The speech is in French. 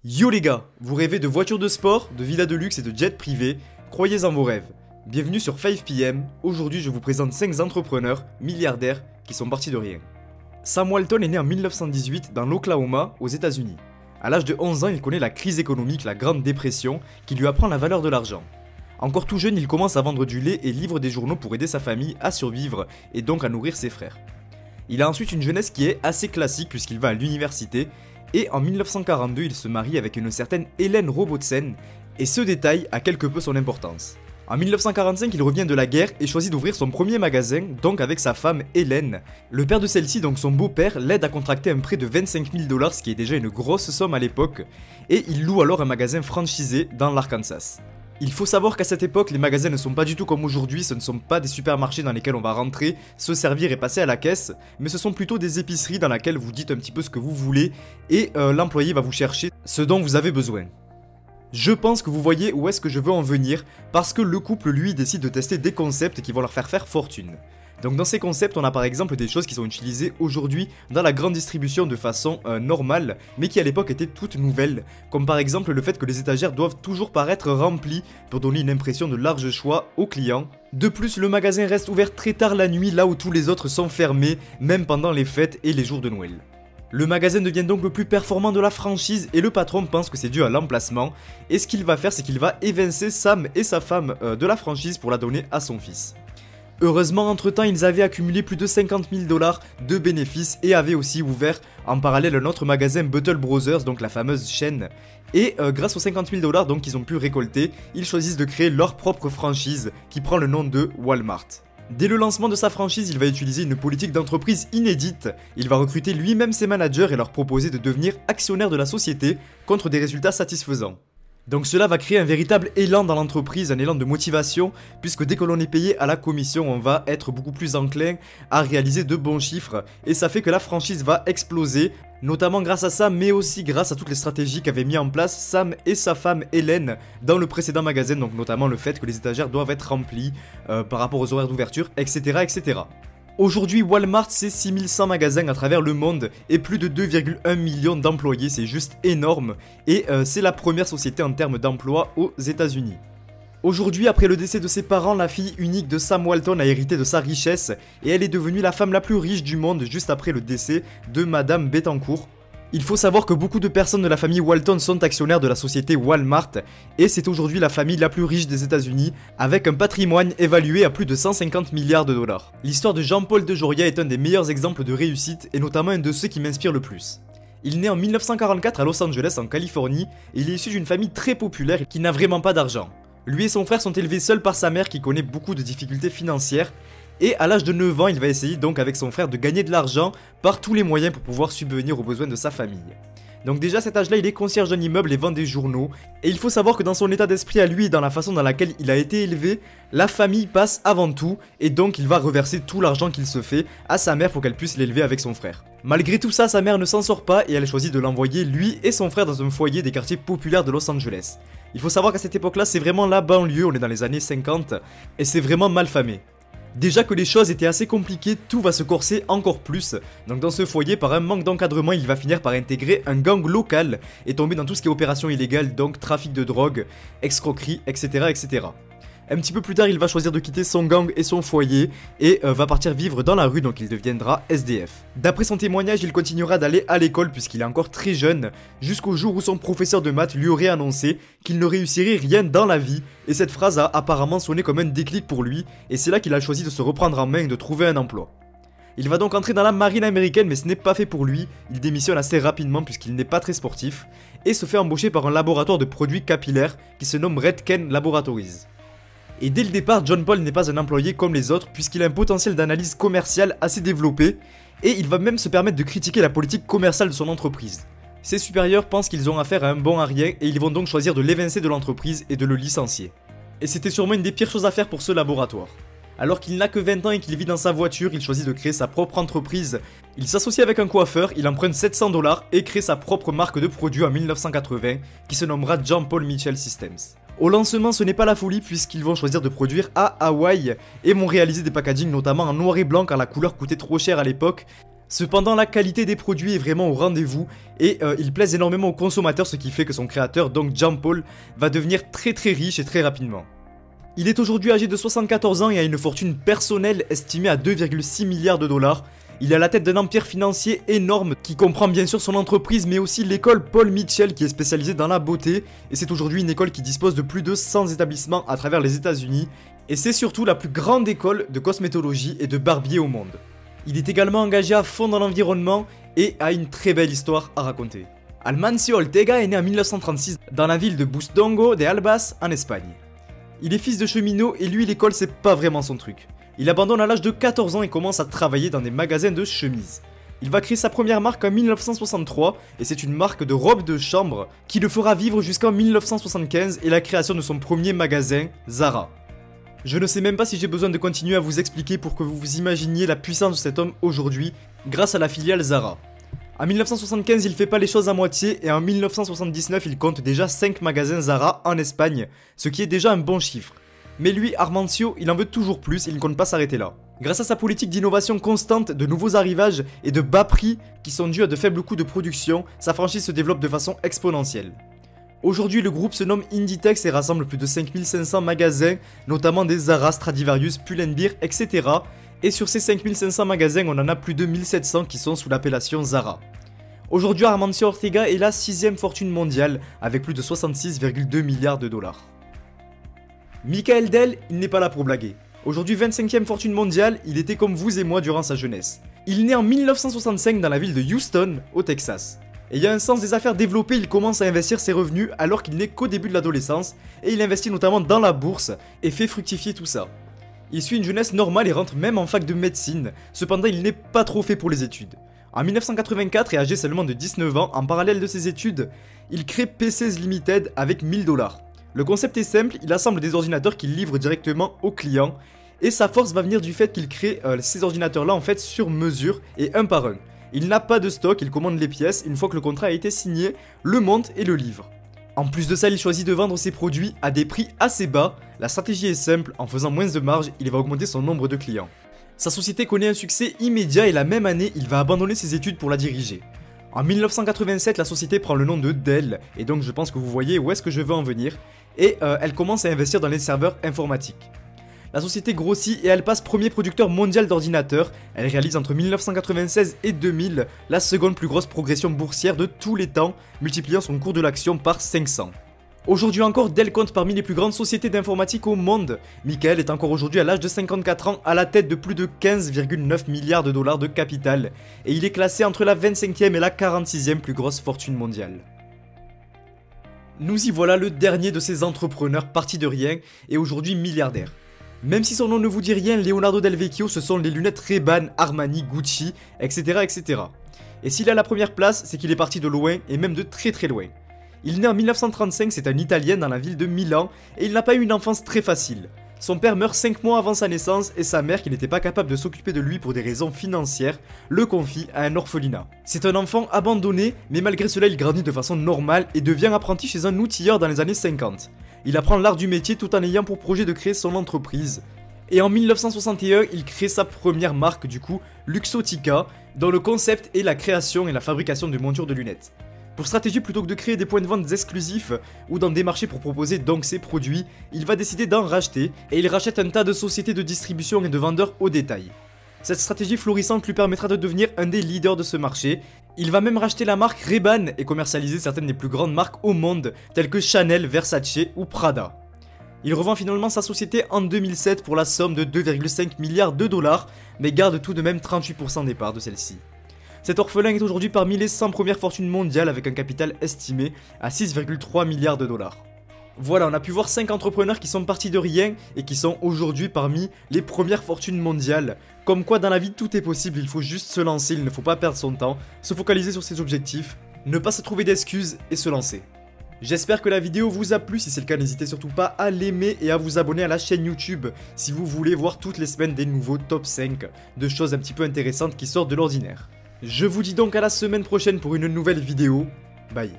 Yo les gars, vous rêvez de voitures de sport, de villas de luxe et de jets privés? Croyez en vos rêves. Bienvenue sur 5PM, aujourd'hui je vous présente 5 entrepreneurs, milliardaires, qui sont partis de rien. Sam Walton est né en 1918 dans l'Oklahoma, aux États-Unis. À l'âge de 11 ans, il connaît la crise économique, la Grande Dépression, qui lui apprend la valeur de l'argent. Encore tout jeune, il commence à vendre du lait et livre des journaux pour aider sa famille à survivre et donc à nourrir ses frères. Il a ensuite une jeunesse qui est assez classique puisqu'il va à l'université, et en 1942 il se marie avec une certaine Hélène Robertson, et ce détail a quelque peu son importance. En 1945 il revient de la guerre et choisit d'ouvrir son premier magasin, donc avec sa femme Hélène. Le père de celle-ci, donc son beau-père, l'aide à contracter un prêt de 25 000 $, ce qui est déjà une grosse somme à l'époque, et il loue alors un magasin franchisé dans l'Arkansas. Il faut savoir qu'à cette époque, les magasins ne sont pas du tout comme aujourd'hui, ce ne sont pas des supermarchés dans lesquels on va rentrer, se servir et passer à la caisse, mais ce sont plutôt des épiceries dans lesquelles vous dites un petit peu ce que vous voulez et l'employé va vous chercher ce dont vous avez besoin. Je pense que vous voyez où est-ce que je veux en venir, parce que le couple lui décide de tester des concepts qui vont leur faire fortune. Donc dans ces concepts, on a par exemple des choses qui sont utilisées aujourd'hui dans la grande distribution de façon normale, mais qui à l'époque étaient toutes nouvelles, comme par exemple le fait que les étagères doivent toujours paraître remplies pour donner une impression de large choix aux clients. De plus, le magasin reste ouvert très tard la nuit, là où tous les autres sont fermés, même pendant les fêtes et les jours de Noël. Le magasin devient donc le plus performant de la franchise et le patron pense que c'est dû à l'emplacement, et ce qu'il va faire c'est qu'il va évincer Sam et sa femme de la franchise pour la donner à son fils. Heureusement, entre-temps, ils avaient accumulé plus de 50 000 $ de bénéfices et avaient aussi ouvert en parallèle un autre magasin Buttle Brothers, donc la fameuse chaîne. Et grâce aux 50 000 $ donc qu'ils ont pu récolter, ils choisissent de créer leur propre franchise qui prend le nom de Walmart. Dès le lancement de sa franchise, il va utiliser une politique d'entreprise inédite. Il va recruter lui-même ses managers et leur proposer de devenir actionnaires de la société contre des résultats satisfaisants. Donc cela va créer un véritable élan dans l'entreprise, un élan de motivation, puisque dès que l'on est payé à la commission, on va être beaucoup plus enclin à réaliser de bons chiffres, et ça fait que la franchise va exploser, notamment grâce à ça, mais aussi grâce à toutes les stratégies qu'avaient mis en place Sam et sa femme Hélène dans le précédent magasin, donc notamment le fait que les étagères doivent être remplies par rapport aux horaires d'ouverture, etc. etc. Aujourd'hui, Walmart, c'est 6100 magasins à travers le monde et plus de 2,1 millions d'employés, c'est juste énorme. Et c'est la première société en termes d'emploi aux États-Unis. Aujourd'hui, après le décès de ses parents, la fille unique de Sam Walton a hérité de sa richesse et elle est devenue la femme la plus riche du monde juste après le décès de Madame Bettencourt. Il faut savoir que beaucoup de personnes de la famille Walton sont actionnaires de la société Walmart et c'est aujourd'hui la famille la plus riche des États-Unis avec un patrimoine évalué à plus de 150 milliards de $. L'histoire de Jean-Paul de Joria est un des meilleurs exemples de réussite et notamment un de ceux qui m'inspire le plus. Il naît en 1944 à Los Angeles en Californie et il est issu d'une famille très populaire qui n'a vraiment pas d'argent. Lui et son frère sont élevés seuls par sa mère qui connaît beaucoup de difficultés financières. Et à l'âge de 9 ans, il va essayer donc avec son frère de gagner de l'argent par tous les moyens pour pouvoir subvenir aux besoins de sa famille. Donc déjà à cet âge-là, il est concierge d'un immeuble et vend des journaux. Et il faut savoir que dans son état d'esprit à lui et dans la façon dans laquelle il a été élevé, la famille passe avant tout et donc il va reverser tout l'argent qu'il se fait à sa mère pour qu'elle puisse l'élever avec son frère. Malgré tout ça, sa mère ne s'en sort pas et elle choisit de l'envoyer lui et son frère dans un foyer des quartiers populaires de Los Angeles. Il faut savoir qu'à cette époque-là, c'est vraiment la banlieue, on est dans les années 50 et c'est vraiment mal famé. Déjà que les choses étaient assez compliquées, tout va se corser encore plus. Donc dans ce foyer, par un manque d'encadrement, il va finir par intégrer un gang local et tomber dans tout ce qui est opération illégale, donc trafic de drogue, escroquerie, etc. etc. Un petit peu plus tard, il va choisir de quitter son gang et son foyer et va partir vivre dans la rue, donc il deviendra SDF. D'après son témoignage, il continuera d'aller à l'école puisqu'il est encore très jeune, jusqu'au jour où son professeur de maths lui aurait annoncé qu'il ne réussirait rien dans la vie, et cette phrase a apparemment sonné comme un déclic pour lui, et c'est là qu'il a choisi de se reprendre en main et de trouver un emploi. Il va donc entrer dans la marine américaine, mais ce n'est pas fait pour lui, il démissionne assez rapidement puisqu'il n'est pas très sportif, et se fait embaucher par un laboratoire de produits capillaires qui se nomme Redken Laboratories. Et dès le départ, John Paul n'est pas un employé comme les autres puisqu'il a un potentiel d'analyse commerciale assez développé et il va même se permettre de critiquer la politique commerciale de son entreprise. Ses supérieurs pensent qu'ils ont affaire à un bon à rien et ils vont donc choisir de l'évincer de l'entreprise et de le licencier. Et c'était sûrement une des pires choses à faire pour ce laboratoire. Alors qu'il n'a que 20 ans et qu'il vit dans sa voiture, il choisit de créer sa propre entreprise. Il s'associe avec un coiffeur, il emprunte 700 $ et crée sa propre marque de produits en 1980 qui se nommera John Paul Mitchell Systems. Au lancement, ce n'est pas la folie puisqu'ils vont choisir de produire à Hawaï et vont réaliser des packagings notamment en noir et blanc car la couleur coûtait trop cher à l'époque. Cependant, la qualité des produits est vraiment au rendez-vous et il plaise énormément aux consommateurs, ce qui fait que son créateur, donc Jean-Paul, va devenir très riche et très rapidement. Il est aujourd'hui âgé de 74 ans et a une fortune personnelle estimée à 2,6 milliards de dollars. Il est à la tête d'un empire financier énorme qui comprend bien sûr son entreprise mais aussi l'école Paul Mitchell qui est spécialisée dans la beauté. Et c'est aujourd'hui une école qui dispose de plus de 100 établissements à travers les États-Unis. Et c'est surtout la plus grande école de cosmétologie et de barbier au monde. Il est également engagé à fond dans l'environnement et a une très belle histoire à raconter. Amancio Ortega est né en 1936 dans la ville de Bustongo de Albas en Espagne. Il est fils de cheminot et lui l'école c'est pas vraiment son truc. Il abandonne à l'âge de 14 ans et commence à travailler dans des magasins de chemises. Il va créer sa première marque en 1963 et c'est une marque de robes de chambre qui le fera vivre jusqu'en 1975 et la création de son premier magasin, Zara. Je ne sais même pas si j'ai besoin de continuer à vous expliquer pour que vous vous imaginiez la puissance de cet homme aujourd'hui grâce à la filiale Zara. En 1975, il fait pas les choses à moitié et en 1979, il compte déjà 5 magasins Zara en Espagne, ce qui est déjà un bon chiffre. Mais lui, Amancio, il en veut toujours plus, il ne compte pas s'arrêter là. Grâce à sa politique d'innovation constante, de nouveaux arrivages et de bas prix qui sont dus à de faibles coûts de production, sa franchise se développe de façon exponentielle. Aujourd'hui, le groupe se nomme Inditex et rassemble plus de 5500 magasins, notamment des Zara, Stradivarius, Pull&Bear, etc. Et sur ces 5500 magasins, on en a plus de 1700 qui sont sous l'appellation Zara. Aujourd'hui, Amancio Ortega est la 6ème fortune mondiale, avec plus de 66,2 milliards de dollars. Michael Dell, il n'est pas là pour blaguer. Aujourd'hui 25ème fortune mondiale, il était comme vous et moi durant sa jeunesse. Il naît en 1965 dans la ville de Houston, au Texas. Et il a un sens des affaires développé, il commence à investir ses revenus alors qu'il n'est qu'au début de l'adolescence, et il investit notamment dans la bourse, et fait fructifier tout ça. Il suit une jeunesse normale et rentre même en fac de médecine, cependant il n'est pas trop fait pour les études. En 1984 et âgé seulement de 19 ans, en parallèle de ses études, il crée PCs Limited avec 1000 $. Le concept est simple, il assemble des ordinateurs qu'il livre directement aux clients, et sa force va venir du fait qu'il crée ces ordinateurs là en fait sur mesure et un par un. Il n'a pas de stock, il commande les pièces, une fois que le contrat a été signé, le monte et le livre. En plus de ça, il choisit de vendre ses produits à des prix assez bas. La stratégie est simple, en faisant moins de marge, il va augmenter son nombre de clients. Sa société connaît un succès immédiat et la même année, il va abandonner ses études pour la diriger. En 1987, la société prend le nom de Dell, et donc je pense que vous voyez où est-ce que je veux en venir, et elle commence à investir dans les serveurs informatiques. La société grossit et elle passe premier producteur mondial d'ordinateurs. Elle réalise entre 1996 et 2000 la seconde plus grosse progression boursière de tous les temps, multipliant son cours de l'action par 500. Aujourd'hui encore, Dell compte parmi les plus grandes sociétés d'informatique au monde. Michael est encore aujourd'hui à l'âge de 54 ans à la tête de plus de 15,9 milliards de dollars de capital, et il est classé entre la 25e et la 46e plus grosse fortune mondiale. Nous y voilà, le dernier de ces entrepreneurs partis de rien et aujourd'hui milliardaire. Même si son nom ne vous dit rien, Leonardo Del Vecchio, ce sont les lunettes Ray-Ban, Armani, Gucci, etc. etc. Et s'il est à la première place, c'est qu'il est parti de loin, et même de très loin. Il naît en 1935, c'est un Italien dans la ville de Milan, et il n'a pas eu une enfance très facile. Son père meurt 5 mois avant sa naissance, et sa mère, qui n'était pas capable de s'occuper de lui pour des raisons financières, le confie à un orphelinat. C'est un enfant abandonné, mais malgré cela il grandit de façon normale et devient apprenti chez un outilleur dans les années 50. Il apprend l'art du métier tout en ayant pour projet de créer son entreprise. Et en 1961, il crée sa première marque du coup, Luxottica, dont le concept est la création et la fabrication de montures de lunettes. Pour stratégie, plutôt que de créer des points de vente exclusifs ou dans des marchés pour proposer donc ses produits, il va décider d'en racheter et il rachète un tas de sociétés de distribution et de vendeurs au détail. Cette stratégie florissante lui permettra de devenir un des leaders de ce marché. Il va même racheter la marque Ray-Ban et commercialiser certaines des plus grandes marques au monde, telles que Chanel, Versace ou Prada. Il revend finalement sa société en 2007 pour la somme de 2,5 milliards de dollars, mais garde tout de même 38% des parts de celle-ci. Cet orphelin est aujourd'hui parmi les 100 premières fortunes mondiales avec un capital estimé à 6,3 milliards de dollars. Voilà, on a pu voir 5 entrepreneurs qui sont partis de rien et qui sont aujourd'hui parmi les premières fortunes mondiales. Comme quoi dans la vie tout est possible, il faut juste se lancer, il ne faut pas perdre son temps, se focaliser sur ses objectifs, ne pas se trouver d'excuses et se lancer. J'espère que la vidéo vous a plu, si c'est le cas n'hésitez surtout pas à l'aimer et à vous abonner à la chaîne YouTube si vous voulez voir toutes les semaines des nouveaux top 5 de choses un petit peu intéressantes qui sortent de l'ordinaire. Je vous dis donc à la semaine prochaine pour une nouvelle vidéo, bye.